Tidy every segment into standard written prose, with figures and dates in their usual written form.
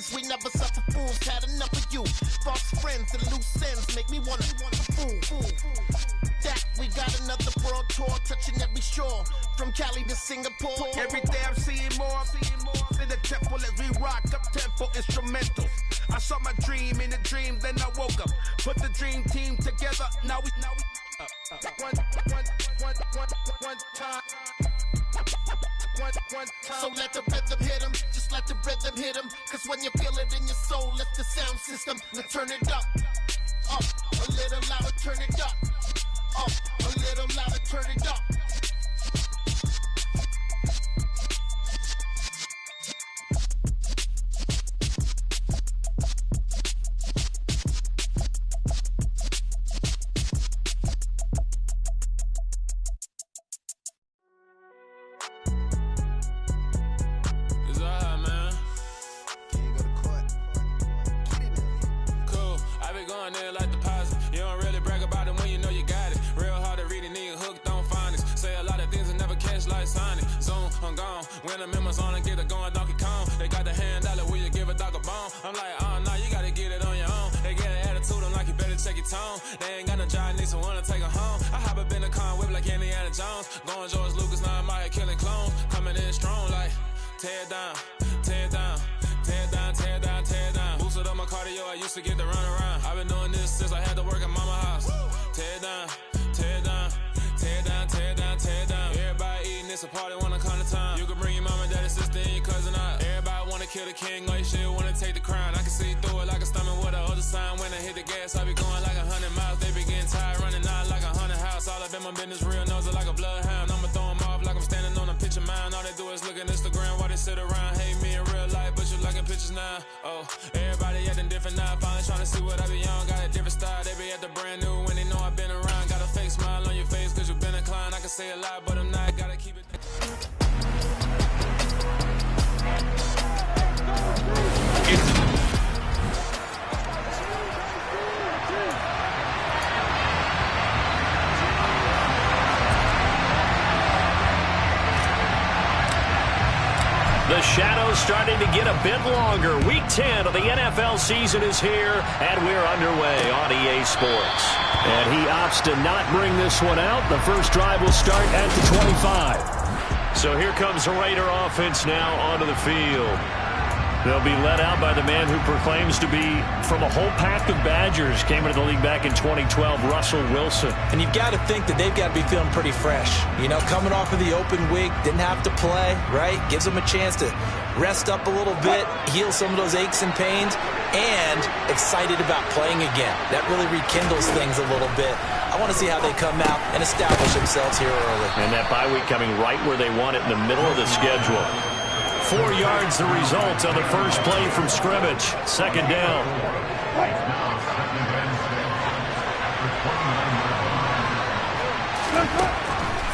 friends, we never suffer fools. Had enough of you. False friends and loose ends make me wanna fool. That we got another world tour touching every shore from Cali to Singapore. Every day I'm seeing more in the temple as we rock up tempo instrumentals. I saw my dream in a dream, then I woke up. Put the dream team together. Now we one time. So let the rhythm hit 'em, just let the rhythm hit 'em. Cause when you feel it in your soul, lift the sound system. Now turn it up, a little louder, turn it up, a little louder, turn it up. When I'm in my zone and get it going Donkey Kong, they got the hand dollar, will you give a dog a bone? I'm like, oh no, you gotta get it on your own. They get an attitude, I'm like, you better check your tone. They ain't got no job, need someone to take her home. I hop up in the car, whip like Indiana Jones. Going George Lucas, now I'm out here killing clones. Coming in strong like, tear down, tear down, tear down, tear down, tear down. Boosted up my cardio, I used to get to run around. I've been doing this since I had to work at mama house. Tear down, tear down, tear down, tear down, tear down. Everybody eating, it's a party, wanna come to time. You can bring your mama, daddy, sister, and your cousin out. Everybody wanna kill the king, like shit, wanna take the crown. I can see through it like a stomach with a other sign. When I hit the gas, I be going like 100 miles. They be getting tired, running out like 100 house. All up in my business, real nose like a bloodhound. I'ma throw them off like I'm standing on a picture mound. All they do is look at Instagram while they sit around. Hate me in real life, but you liking pictures now. Oh, everybody acting different now. Finally trying to see what I be on. Got a different style, they be at the brand new when they know I've been around. Got a fake smile on your face cause you been inclined. I can say a lot, but I'm not. Gotta keep it. The shadow's starting to get a bit longer. Week 10 of the NFL season is here, and we're underway on EA Sports. And he opts to not bring this one out. The first drive will start at the 25. So here comes the Raider offense now onto the field. They'll be led out by the man who proclaims to be from a whole pack of Badgers. Came into the league back in 2012, Russell Wilson. And you've got to think that they've got to be feeling pretty fresh. You know, coming off of the open week, didn't have to play, right? Gives them a chance to rest up a little bit, heal some of those aches and pains, and excited about playing again. That really rekindles things a little bit. I want to see how they come out and establish themselves here early. And that bye week coming right where they want it, in the middle of the schedule. 4 yards the result on the first play from scrimmage. Second down.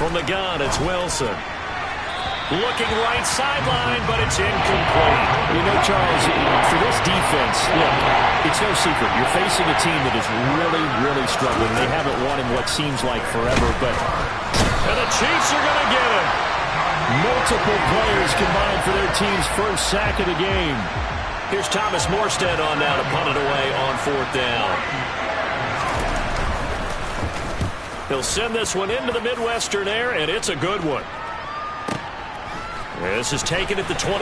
From the gun, it's Wilson. Looking right sideline, but it's incomplete. You know, Charles, for this defense, look, it's no secret. You're facing a team that is really, really struggling. They haven't won in what seems like forever, but... And the Chiefs are going to get him. Multiple players combined for their team's first sack of the game. Here's Thomas Morstead on now to punt it away on fourth down. He'll send this one into the Midwestern air, and it's a good one. This is taken at the 23.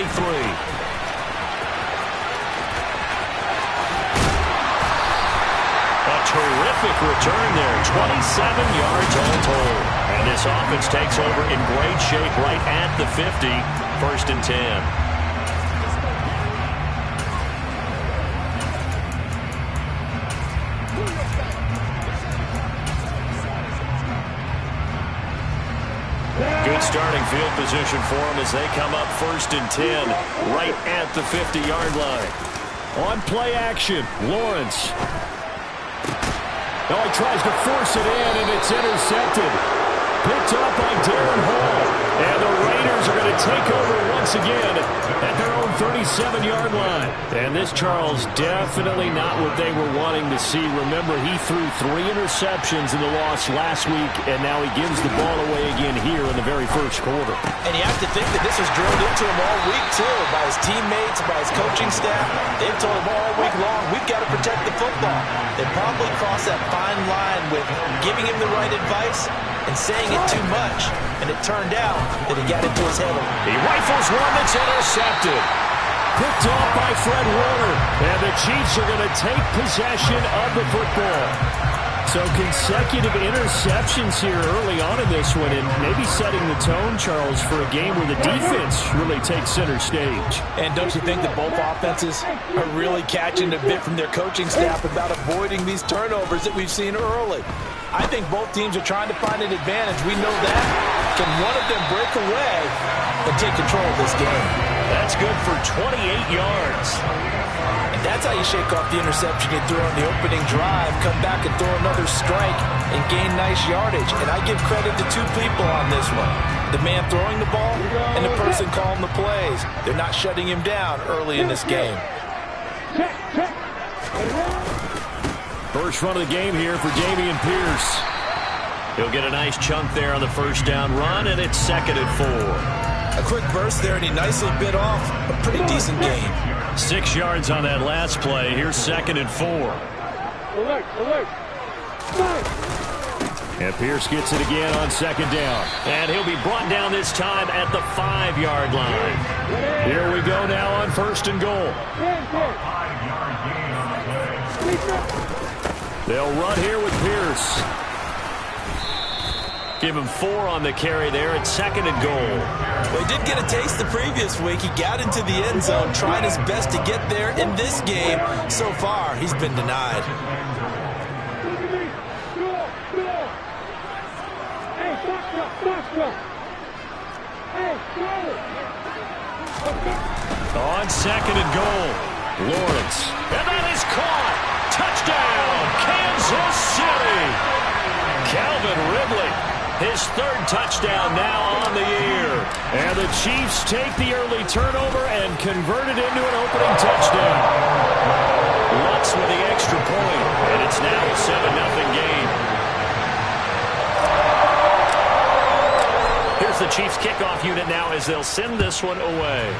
A terrific return there. 27 yards all told. And this offense takes over in great shape right at the 50. First and 10. Good starting field position for them as they come up first and 10 right at the 50-yard line. On play action, Lawrence. Oh, he tries to force it in, and it's intercepted. Picked up by Darren Hall. And the Raiders are going to take over once once again at their own 37-yard line. And this, Charles, definitely not what they were wanting to see. Remember, he threw 3 interceptions in the loss last week, and now he gives the ball away again here in the very first quarter. And you have to think that this was drilled into him all week, too, by his teammates, by his coaching staff. They've told him all week long, we've got to protect the football. They probably crossed that fine line with giving him the right advice and saying it too much, and it turned out that he got into his head. He rifles one that's intercepted. Picked off by Fred Warner, and the Chiefs are going to take possession of the football. So consecutive interceptions here early on in this one, and maybe setting the tone, Charles, for a game where the defense really takes center stage. And don't you think that both offenses are really catching a bit from their coaching staff about avoiding these turnovers that we've seen early? I think both teams are trying to find an advantage. We know that. Can one of them break away and take control of this game? That's good for 28 yards. And that's how you shake off the interception you threw on the opening drive, come back and throw another strike and gain nice yardage. And I give credit to 2 people on this one. The man throwing the ball and the person calling the plays. They're not shutting him down early in this game. First run of the game here for Dameon Pierce. He'll get a nice chunk there on the first down run, and it's 2nd and 4. A quick burst there, and he nicely bit off a pretty decent gain. 6 yards on that last play. Here's 2nd and 4. And Pierce gets it again on 2nd down. And he'll be brought down this time at the 5-yard line. Here we go now on 1st and goal. They'll run here with Pierce. Give him 4 on the carry there at 2nd and goal. Well, he did get a taste the previous week. He got into the end zone, trying his best to get there in this game. So far, he's been denied. On 2nd and goal, Lawrence. And that is caught. Touchdown, Kansas City. Calvin Ridley, his 3rd touchdown now on the year. And the Chiefs take the early turnover and convert it into an opening touchdown. Lutz with the extra point, and it's now a 7-0 game. Here's the Chiefs kickoff unit now as they'll send this one away.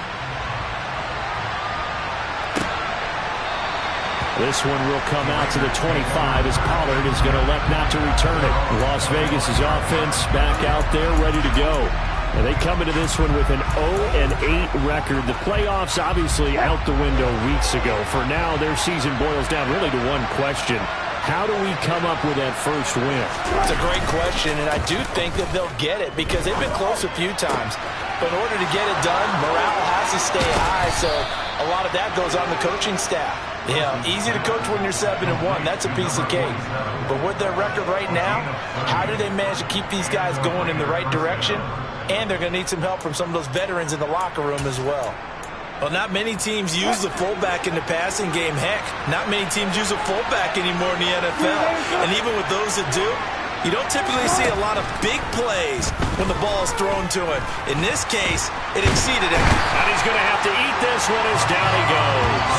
This one will come out to the 25 as Pollard is going to elect not to return it. Las Vegas' offense back out there ready to go. And they come into this one with an 0-8 record. The playoffs obviously out the window weeks ago. For now, their season boils down really to one question. How do we come up with that first win? It's a great question, and I do think that they'll get it because they've been close a few times. But in order to get it done, morale has to stay high, so a lot of that goes on the coaching staff. Yeah, easy to coach when you're 7-1. That's a piece of cake. But with their record right now, how do they manage to keep these guys going in the right direction? And they're going to need some help from some of those veterans in the locker room as well. Well, not many teams use the fullback in the passing game. Heck, not many teams use a fullback anymore in the NFL. And even with those that do, you don't typically see a lot of big plays when the ball is thrown to him. In this case, it exceeded him. And he's going to have to eat this one as down he goes.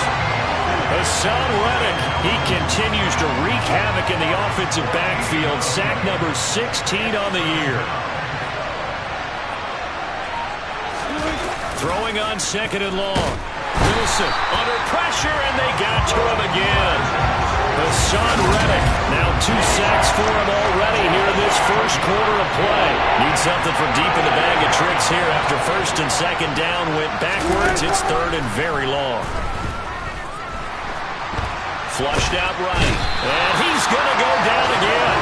Hassan Reddick, he continues to wreak havoc in the offensive backfield. Sack number 16 on the year. Throwing on 2nd and long. Wilson under pressure, and they got to him again. Hassan Reddick, now 2 sacks for him already here in this first quarter of play. Need something from deep in the bag of tricks here after 1st and 2nd down went backwards. It's 3rd and very long. Flushed out right, and he's going to go down again.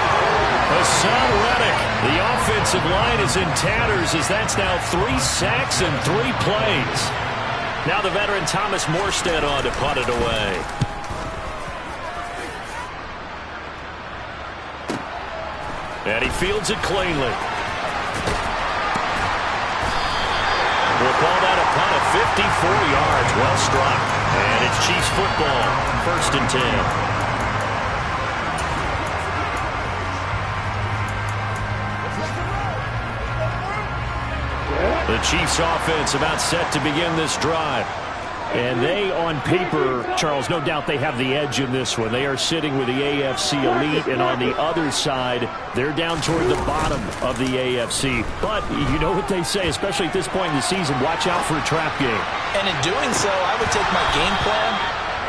Hassan Reddick, the offensive line is in tatters as that's now 3 sacks and 3 plays. Now the veteran Thomas Morstead on to punt it away. And he fields it cleanly. We'll call that a punt of 54 yards. Well struck. And it's Chiefs football. 1st and 10. The Chiefs offense about set to begin this drive. And they, on paper, Charles, no doubt they have the edge in this one. They are sitting with the AFC elite, and on the other side, they're down toward the bottom of the AFC. But you know what they say, especially at this point in the season, watch out for a trap game. And in doing so, I would take my game plan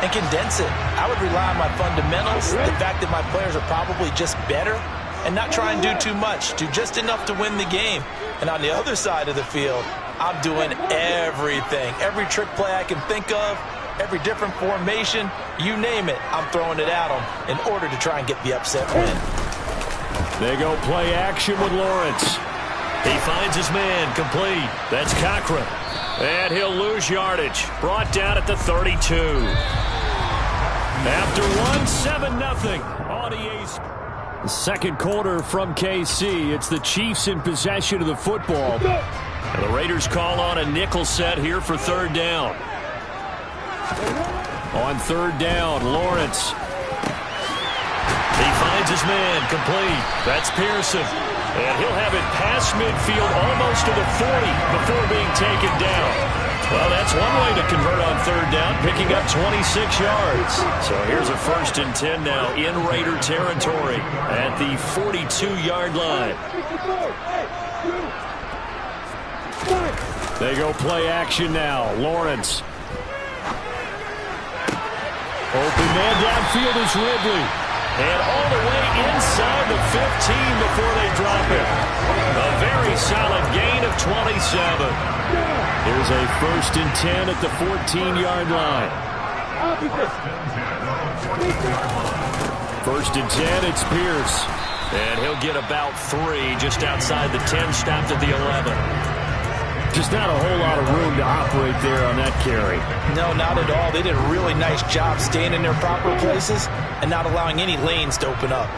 and condense it. I would rely on my fundamentals, the fact that my players are probably just better, and not try and do too much, do just enough to win the game. And on the other side of the field, I'm doing everything. Every trick play I can think of, every different formation, you name it, I'm throwing it at them in order to try and get the upset win. They go play action with Lawrence. He finds his man, complete. That's Cochran. And he'll lose yardage. Brought down at the 32. After one, 7-0 on EA's. Second quarter from KC. It's the Chiefs in possession of the football. And the Raiders call on a nickel set here for third down. On third down, Lawrence. He finds his man, complete. That's Pearson. And he'll have it past midfield almost to the 40 before being taken down. Well, that's one way to convert on third down, picking up 26 yards. So here's a 1st and 10 now in Raider territory at the 42-yard line. They go play action now. Lawrence. Open man downfield is Ridley. And all the way inside the 15 before they drop it. A very solid gain of 27. Here's a 1st and 10 at the 14-yard line. 1st and 10, it's Pierce. And he'll get about 3 just outside the 10, stopped at the 11. Just not a whole lot of room to operate there on that carry. No, not at all. They did a really nice job staying in their proper places and not allowing any lanes to open up.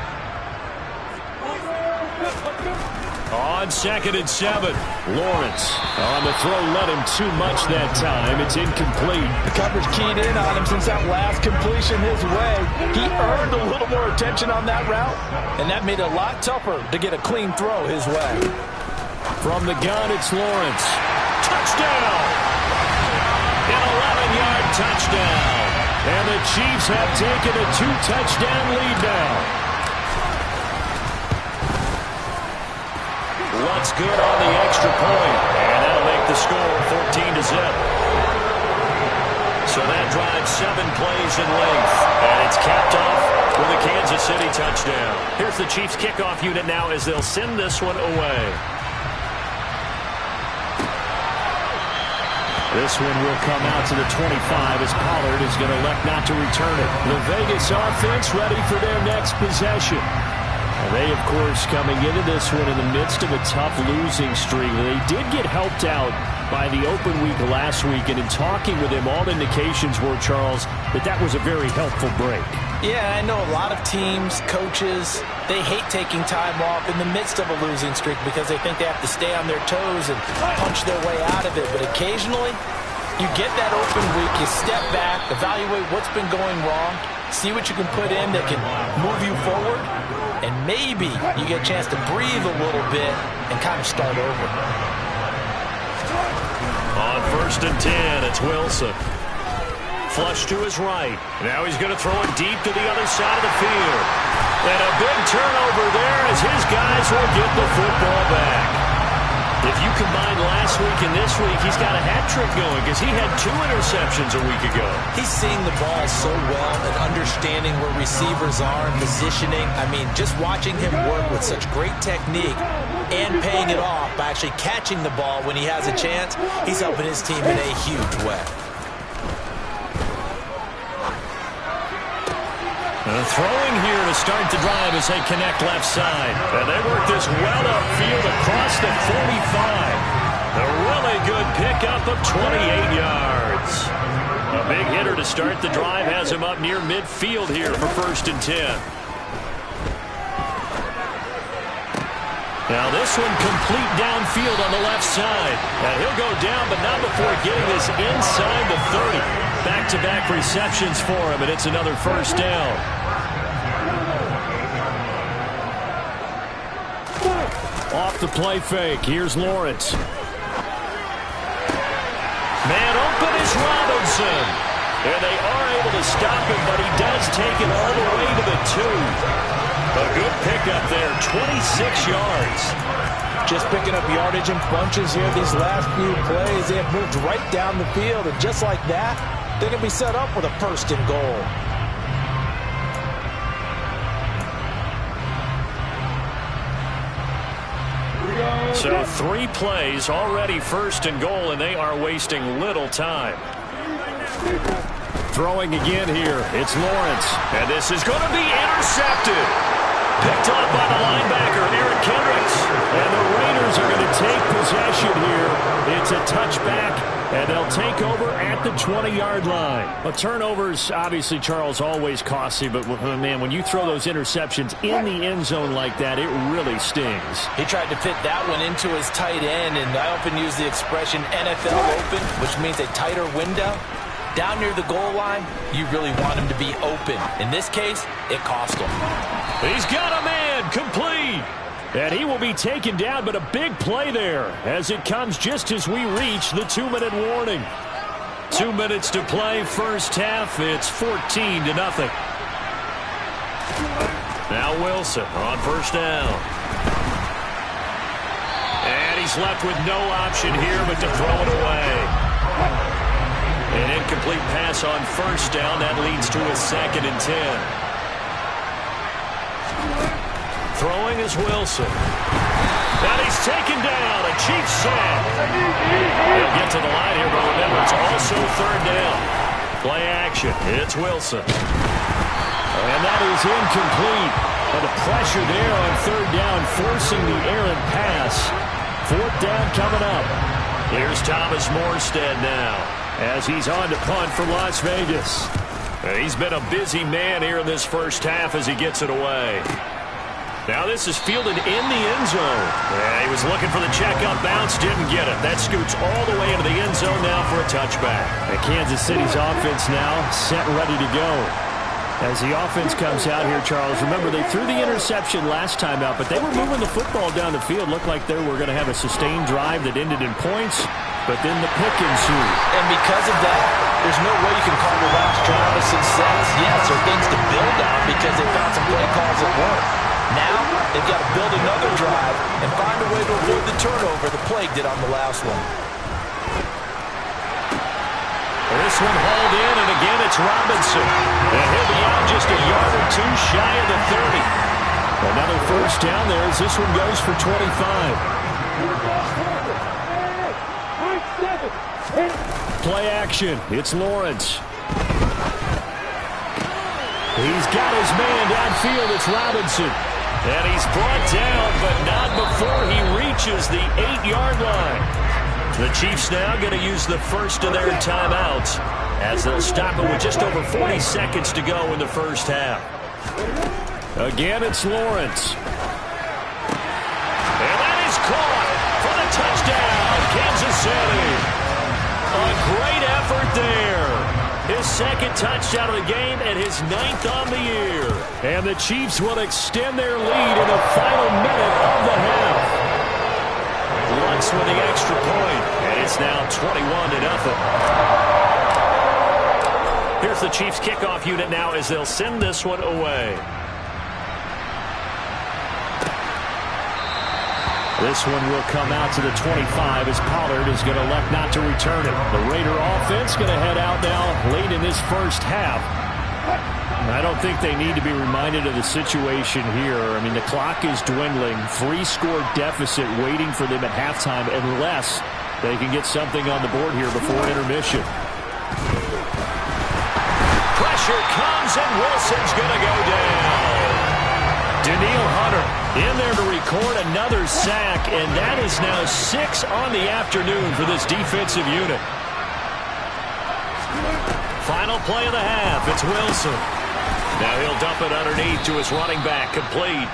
On 2nd and 7, Lawrence. On the throw, led him too much that time. It's incomplete. The coverage keyed in on him since that last completion his way. He earned a little more attention on that route, and that made it a lot tougher to get a clean throw his way. From the gun, it's Lawrence. Touchdown! An 11-yard touchdown. And the Chiefs have taken a 2-touchdown lead now. What's good on the extra point? And that'll make the score 14-0. So that drives 7 plays in length. And it's capped off with a Kansas City touchdown. Here's the Chiefs kickoff unit now as they'll send this one away. This one will come out to the 25 as Pollard is going to elect not to return it. The Vegas offense ready for their next possession. And they, of course, coming into this one in the midst of a tough losing streak. They did get helped out by the open week last week, and in talking with him, all indications were, Charles, that was a very helpful break. Yeah, I know a lot of teams, coaches, they hate taking time off in the midst of a losing streak because they think they have to stay on their toes and punch their way out of it. But occasionally, you get that open week, you step back, evaluate what's been going wrong, see what you can put in that can move you forward, and maybe you get a chance to breathe a little bit and kind of start over. On 1st and 10, it's Wilson. Flush to his right. Now he's going to throw it deep to the other side of the field. And a big turnover there as his guys will get the football back. If you combine last week and this week, he's got a hat trick going because he had 2 interceptions a week ago. He's seeing the ball so well and understanding where receivers are and positioning. I mean, just watching him work with such great technique and paying it off by actually catching the ball when he has a chance, he's helping his team in a huge way. Throwing here to start the drive as they connect left side. And they work this well upfield across the 45. A really good pickup of 28 yards. A big hitter to start the drive has him up near midfield here for 1st and 10. Now this one complete downfield on the left side. And he'll go down, but not before getting this inside the 30. Back-to-back receptions for him, and it's another 1st down. Off the play fake, here's Lawrence. Man open is Robinson. And they are able to stop him, but he does take it all the way to the 2. A good pickup there, 26 yards. Just picking up yardage in bunches here these last few plays. They have moved right down the field, and just like that, they're going to be set up with a first and goal. So 3 plays, already first and goal, and they are wasting little time. Throwing again here, it's Lawrence. And this is going to be intercepted. Picked up by the linebacker, Eric Kendricks. And the Raiders are going to take possession here. It's a touchback, and they'll take over at the 20-yard line. Well, turnovers, obviously, Charles, always costly. But, man, when you throw those interceptions in the end zone like that, it really stings. He tried to fit that one into his tight end, and I often use the expression NFL open, which means a tighter window. Down near the goal line, you really want him to be open. In this case, it cost him. He's got a man, complete. And he will be taken down, but a big play there as it comes just as we reach the 2-minute warning. 2 minutes to play, first half. It's 14-0. Now Wilson on first down. And he's left with no option here but to throw it away. An incomplete pass on first down. That leads to a 2nd and 10. Throwing is Wilson. And he's taken down. A Chiefs sack. They'll get to the line here, but remember, it's also 3rd down. Play action. It's Wilson. And that is incomplete. But the pressure there on 3rd down, forcing the errant pass. 4th down coming up. Here's Thomas Morstead now, as he's on to punt for Las Vegas. He's been a busy man here in this first half as he gets it away. Now this is fielded in the end zone. He was looking for the check-up bounce, didn't get it. That scoots all the way into the end zone now for a touchback. And Kansas City's offense now set ready to go. As the offense comes out here, Charles, remember they threw the interception last time out, but they were moving the football down the field. Looked like they were going to have a sustained drive that ended in points, but then the pick ensued. And because of that, there's no way you can call the last drive a success. Yes, there are things to build on because they found some play calls that work. Now, they've got to build another drive and find a way to avoid the turnover the Plague did on the last one. This one hauled in, and again it's Robinson. And he'll be out just a yard or 2 shy of the 30. Another first down there as this one goes for 25. Play action. It's Lawrence. He's got his man downfield. It's Robinson. And he's brought down, but not before he reaches the 8-yard line. The Chiefs now going to use the first of their timeouts as they'll stop it with just over 40 seconds to go in the first half. Again, it's Lawrence. And that is caught for the touchdown, Kansas City. A great effort there. His 2nd touchdown of the game and his 9th on the year. And the Chiefs will extend their lead in the final minute of the half. Lutz with the extra point, and it's now 21-0. Here's the Chiefs kickoff unit now as they'll send this one away. This one will come out to the 25 as Pollard is going to elect not to return it. The Raider offense going to head out now late in this first half. I don't think they need to be reminded of the situation here. I mean, the clock is dwindling. 3-score deficit waiting for them at halftime unless they can get something on the board here before intermission. Pressure comes, and Wilson's going to go down. Daniil Hunter in there to record another sack, and that is now 6 on the afternoon for this defensive unit. Final play of the half. It's Wilson. Now he'll dump it underneath to his running back, complete.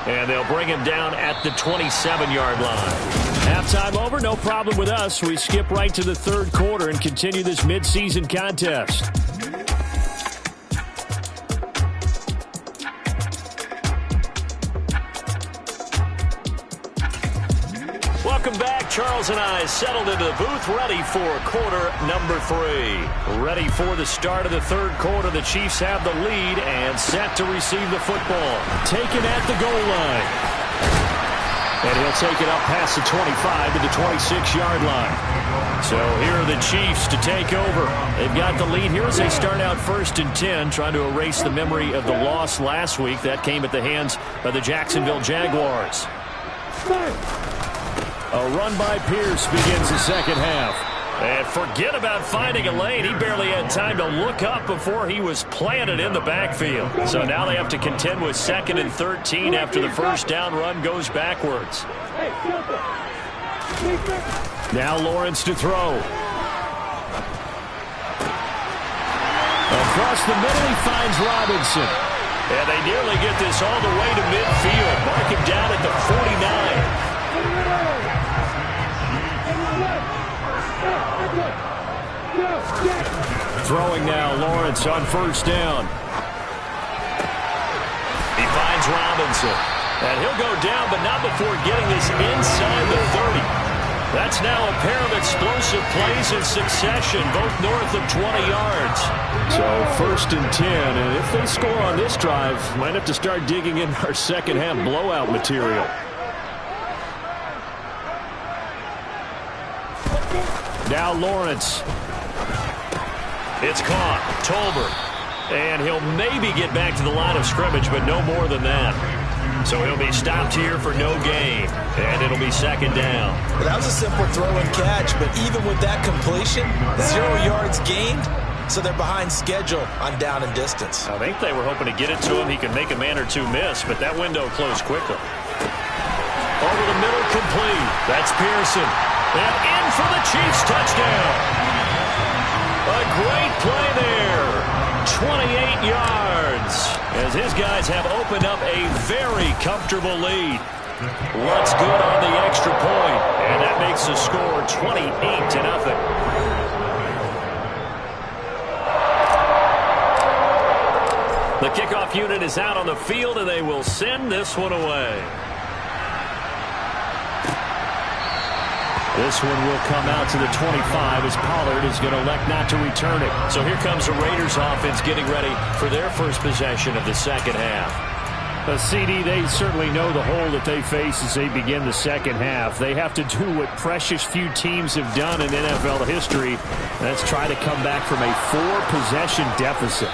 And they'll bring him down at the 27-yard line. Halftime over, no problem with us. We skip right to the 3rd quarter and continue this midseason contest. Welcome back. Charles and I settled into the booth, ready for quarter number 3. Ready for the start of the third quarter. The Chiefs have the lead and set to receive the football. Taken at the goal line. And he'll take it up past the 25 to the 26-yard line. So here are the Chiefs to take over. They've got the lead here as they start out 1st and 10, trying to erase the memory of the loss last week. That came at the hands of the Jacksonville Jaguars. A run by Pierce begins the second half. And forget about finding a lane. He barely had time to look up before he was planted in the backfield. So now they have to contend with 2nd and 13 after the first down run goes backwards. Now Lawrence to throw. Across the middle he finds Robinson. And they nearly get this all the way to midfield. Mark him down at the 49. Throwing now, Lawrence on first down. He finds Robinson. And he'll go down, but not before getting this inside the 30. That's now a pair of explosive plays in succession, both north of 20 yards. So 1st and 10, and if they score on this drive, might have to start digging in our second half blowout material. Now Lawrence. It's caught. Tolbert. And he'll maybe get back to the line of scrimmage, but no more than that. So he'll be stopped here for no gain. And it'll be 2nd down. Well, that was a simple throw and catch, but even with that completion, 0 yards gained, so they're behind schedule on down and distance. I think they were hoping to get it to him. He could make a man or two miss, but that window closed quickly. Over the middle, complete. That's Pearson. And in for the Chiefs touchdown. A great play there. 28 yards. As his guys have opened up a very comfortable lead. What's good on the extra point. And that makes the score 28-0. The kickoff unit is out on the field, and they will send this one away. This one will come out to the 25 as Pollard is going to elect not to return it. So here comes the Raiders offense getting ready for their first possession of the second half. CD, they certainly know the hole that they face as they begin the second half. They have to do what precious few teams have done in NFL history. That's try to come back from a 4-possession deficit.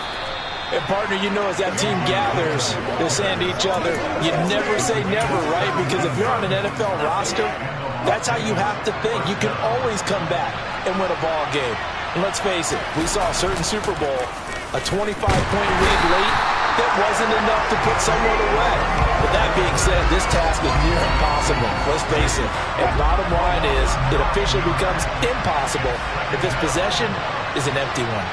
And partner, you know, as that team gathers, they're saying to each other, you never say never, right? Because if you're on an NFL roster, that's how you have to think. You can always come back and win a ball game. And let's face it, we saw a certain Super Bowl, a 25-point lead late, that wasn't enough to put someone away. But that being said, this task is near impossible. Let's face it. And bottom line is, it officially becomes impossible if this possession is an empty one.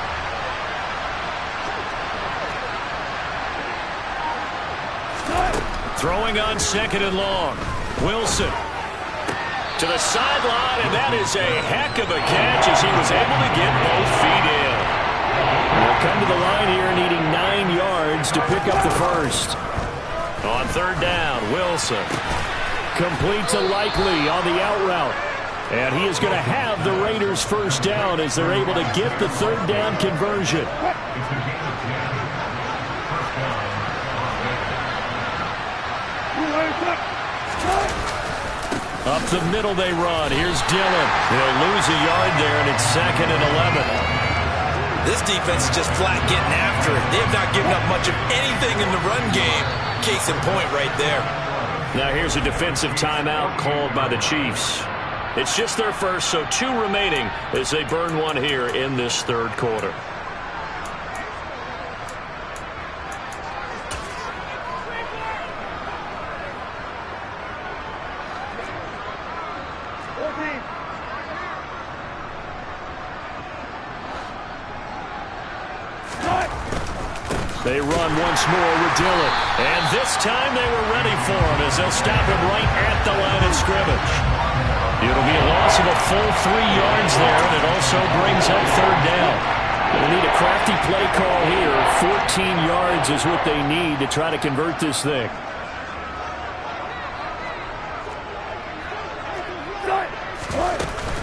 Throwing on 2nd and long. Wilson to the sideline, and that is a heck of a catch as he was able to get both feet in. They'll come to the line here needing 9 yards to pick up the first. On 3rd down, Wilson complete to Likely on the out route. And he is going to have the Raiders first down as they're able to get the 3rd down conversion. Up the middle they run. Here's Dillon. He'll lose a yard there, and it's 2nd and 11. This defense is just flat getting after it. They have not given up much of anything in the run game. Case in point right there. Now here's a defensive timeout called by the Chiefs. It's just their first, so 2 remaining as they burn one here in this 3rd quarter. They run once more with Dillon. And this time they were ready for him as they'll stop him right at the line of scrimmage. It'll be a loss of a full 3 yards there, and it also brings up 3rd down. They need a crafty play call here. 14 yards is what they need to try to convert this thing.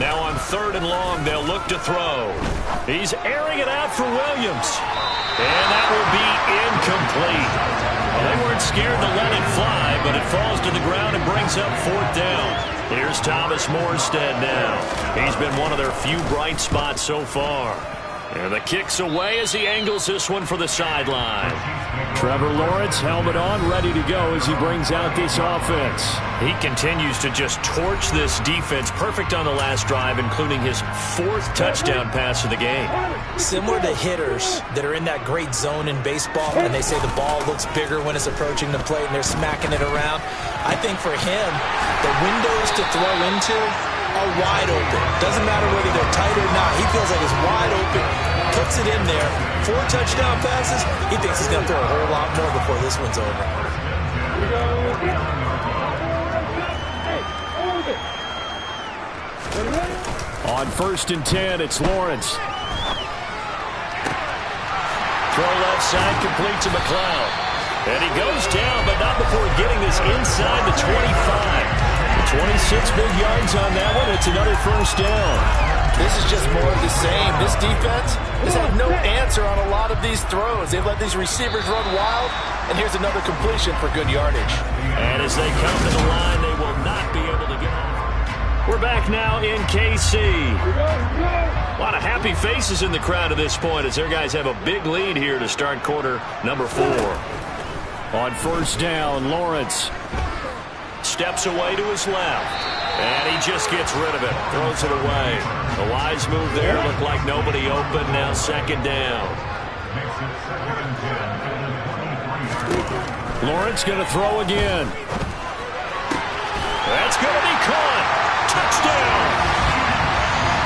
Now on 3rd and long, they'll look to throw. He's airing it out for Williams. And that will be incomplete. Well, they weren't scared to let it fly, but it falls to the ground and brings up 4th down. Here's Thomas Morstead now. He's been one of their few bright spots so far. And the kick's away as he angles this one for the sideline. Trevor Lawrence, helmet on, ready to go as he brings out this offense. He continues to just torch this defense. Perfect on the last drive, including his 4th touchdown pass of the game. Similar to hitters that are in that great zone in baseball, and they say the ball looks bigger when it's approaching the plate and they're smacking it around. I think for him, the windows to throw into are wide open. Doesn't matter whether they're tight or not. He feels like it's wide open, puts it in there. 4 touchdown passes. He thinks he's going to throw a whole lot more before this one's over. On 1st and 10, it's Lawrence. Throw left side, complete to McLeod. And he goes down, but not before getting this inside the 25. 26 big yards on that one. It's another 1st down. This is just more of the same. This defense has had no answer on a lot of these throws. They've let these receivers run wild, and here's another completion for good yardage. And as they come to the line, they will not be able to get off. We're back now in KC. A lot of happy faces in the crowd at this point as their guys have a big lead here to start quarter number 4. On 1st down, Lawrence steps away to his left, and he just gets rid of it, throws it away. The wise move there, looked like nobody open. Now 2nd down. Lawrence going to throw again. That's going to be caught. Touchdown.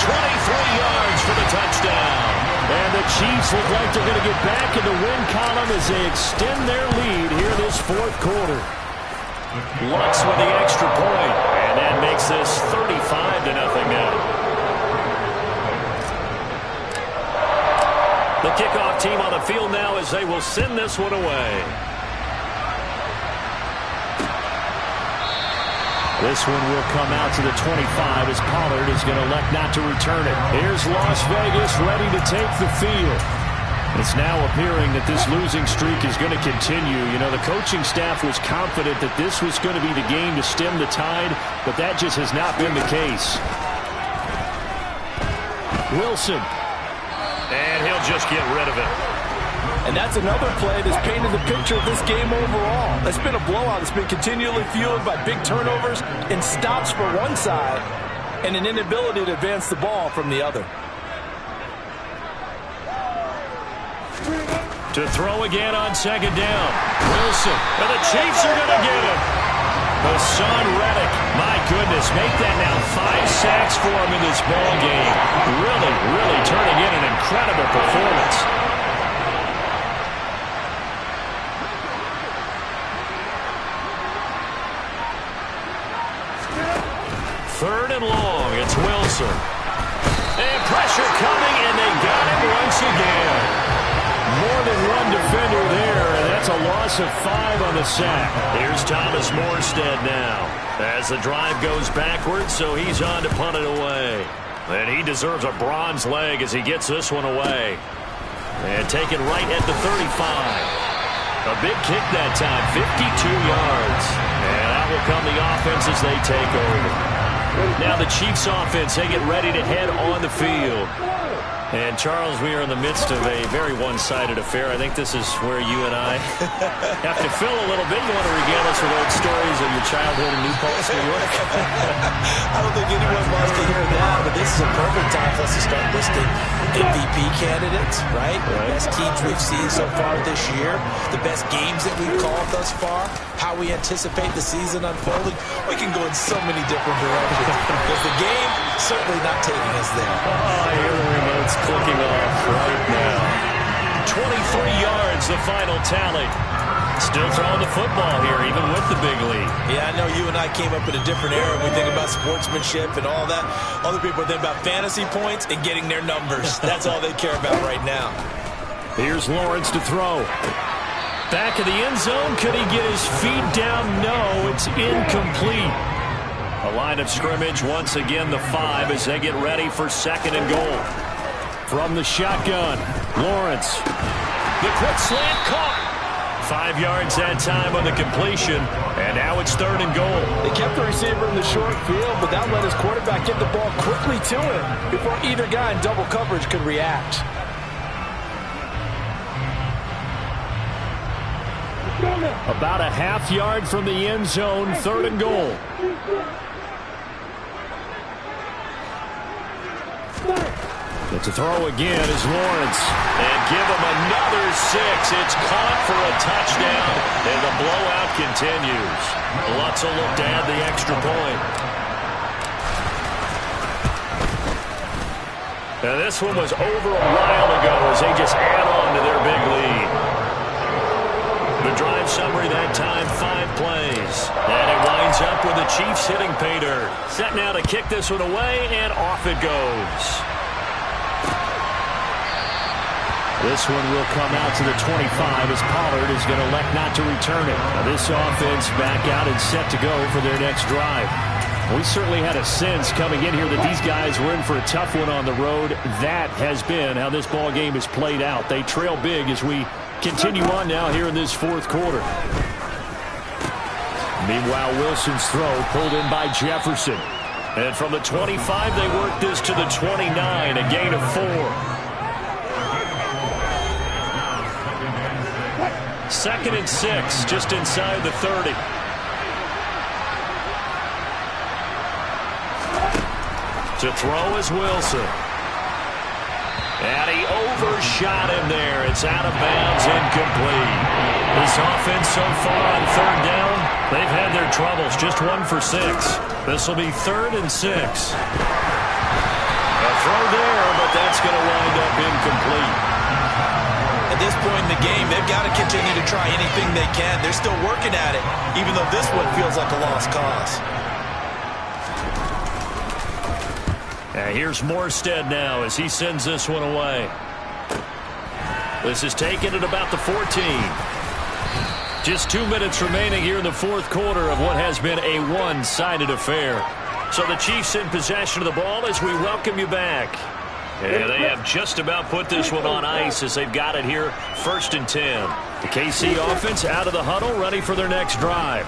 23 yards for the touchdown. And the Chiefs look like they're going to get back in the win column as they extend their lead here this 4th quarter. Lutz with the extra point, and that makes this 35-0 now. The kickoff team on the field now as they will send this one away. This one will come out to the 25 as Pollard is going to elect not to return it. Here's Las Vegas ready to take the field. It's now appearing that this losing streak is going to continue. You know, the coaching staff was confident that this was going to be the game to stem the tide, but that just has not been the case. Wilson. And he'll just get rid of it. And that's another play that's painted the picture of this game overall. It's been a blowout. It's been continually fueled by big turnovers and stops for one side and an inability to advance the ball from the other. To throw again on 2nd down. Wilson. And the Chiefs are going to get him. Hassan Reddick. My goodness, make that now 5 sacks for him in this ball game. Really turning in an incredible performance. Third and long. It's Wilson. And pressure coming, and they got him once again. More than one defender there, and that's a loss of 5 on the sack. Here's Thomas Morstead now as the drive goes backwards, so he's on to punt it away. And he deserves a bronze leg as he gets this one away. And taken right at the 35. A big kick that time, 52 yards. And out will come the offense as they take over. Now the Chiefs offense, they get ready to head on the field. And, Charles, we are in the midst of a very one-sided affair. I think this is where you and I have to fill a little bit. You want to regale us with old stories of your childhood in New Paltz, New York? I don't think anyone wants to hear that, but this is a perfect time for us to start listing MVP candidates, right? The best teams we've seen so far this year, the best games that we've called thus far, how we anticipate the season unfolding. We can go in so many different directions because the game certainly not taking us there. Oh, I hear the remote's clicking off right now. 23 yards, the final tally. Still throwing the football here, even with the big lead. Yeah, I know you and I came up in a different era. We think about sportsmanship and all that. Other people think about fantasy points and getting their numbers. That's all they care about right now. Here's Lawrence to throw. Back of the end zone. Could he get his feet down? No, it's incomplete. A line of scrimmage, once again the 5 as they get ready for 2nd and goal. From the shotgun, Lawrence. The quick slant caught. 5 yards that time on the completion, and now it's 3rd and goal. They kept the receiver in the short field, but that let his quarterback get the ball quickly to him before either guy in double coverage could react. About a half yard from the end zone, 3rd and goal. But to throw again is Lawrence. And give him another 6. It's caught for a touchdown, and the blowout continues. Lutz will look to add the extra point. Now this one was over a while ago as they just add on to their big lead. The drive summary that time, 5 plays. And it winds up with the Chiefs hitting pay dirt. Set now to kick this one away, and off it goes. This one will come out to the 25 as Pollard is going to elect not to return it. Now this offense back out and set to go for their next drive. We certainly had a sense coming in here that these guys were in for a tough one on the road. That has been how this ball game has played out. They trail big as we continue on now here in this 4th quarter. Meanwhile, Wilson's throw pulled in by Jefferson. And from the 25, they work this to the 29, a gain of 4. 2nd and 6, just inside the 30. To throw is Wilson. And he overshot him there. It's out of bounds, incomplete. This offense so far on 3rd down, they've had their troubles. Just 1 for 6. This will be 3rd and 6. A throw there, but that's going to wind up incomplete. At this point in the game, they've got to continue to try anything they can. They're still working at it, even though this one feels like a lost cause. Here's Morstead now as he sends this one away. This is taken at about the 14. Just 2 minutes remaining here in the 4th quarter of what has been a one-sided affair. So the Chiefs in possession of the ball as we welcome you back. And they have just about put this one on ice as they've got it here, 1st and 10. The KC offense out of the huddle, ready for their next drive.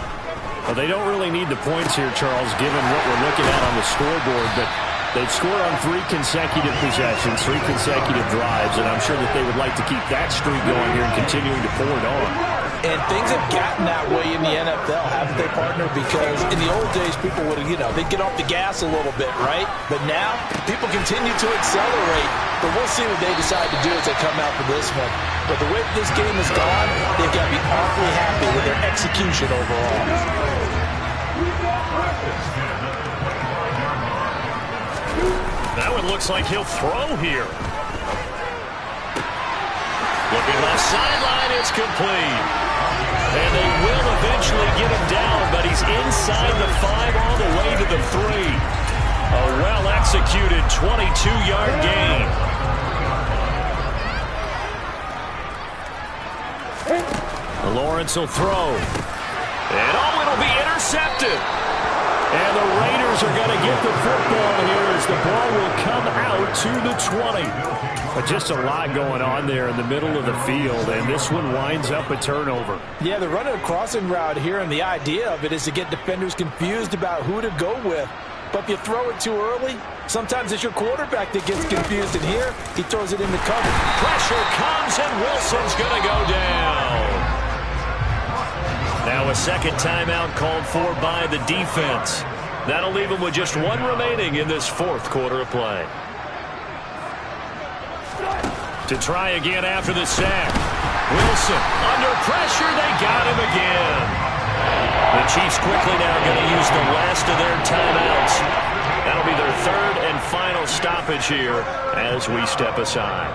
Well, they don't really need the points here, Charles, given what we're looking at on the scoreboard, but they've scored on 3 consecutive possessions, 3 consecutive drives, and I'm sure that they would like to keep that streak going here and continuing to pour it on. And things have gotten that way in the NFL, haven't they, partner? Because in the old days, people would, they'd get off the gas a little bit, right? But now, people continue to accelerate. But we'll see what they decide to do as they come out for this one. But the way this game has gone, they've got to be awfully happy with their execution overall. That one looks like he'll throw here. Looking left sideline, it's complete. And they will eventually get him down, but he's inside the 5 all the way to the 3. A well-executed 22-yard gain. Lawrence will throw. And it'll be intercepted. And the Raiders are going to get the football here as the ball will come out to the 20. But just a lot going on there in the middle of the field, and this one winds up a turnover. Yeah, they're running a crossing route here, and the idea of it is to get defenders confused about who to go with. But if you throw it too early, sometimes it's your quarterback that gets confused, and here he throws it into cover. Pressure comes, and Wilson's going to go down. Now a 2nd timeout called for by the defense. That'll leave them with just 1 remaining in this 4th quarter of play. To try again after the sack. Wilson under pressure. They got him again. The Chiefs quickly now going to use the last of their timeouts. That'll be their 3rd and final stoppage here as we step aside.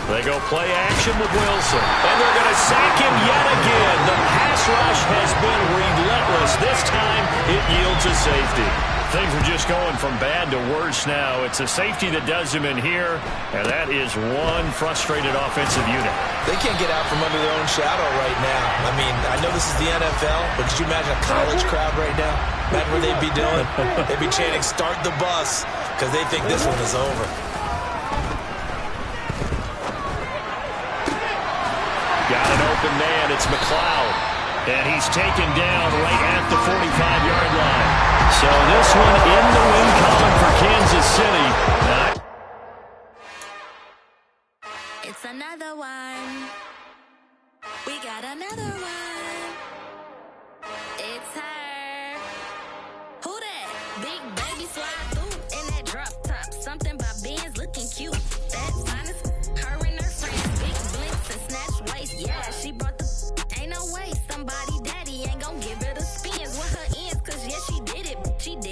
They go play action with Wilson. And they're going to sack him yet again. The pass rush has been relentless. This time it yields a safety. Things are just going from bad to worse now. It's a safety that does him in here, and that is one frustrated offensive unit. They can't get out from under their own shadow right now. I mean, I know this is the NFL, but could you imagine a college crowd right now? Imagine what they'd be doing. They'd be chanting, "Start the bus," because they think this one is over. Got an open man. It's McLeod. And he's taken down right at the 45-yard line. So this one in the win column for Kansas City. It's another one. We got another one. It's her. Who that? Big baby slide through in that drop top. Something about Benz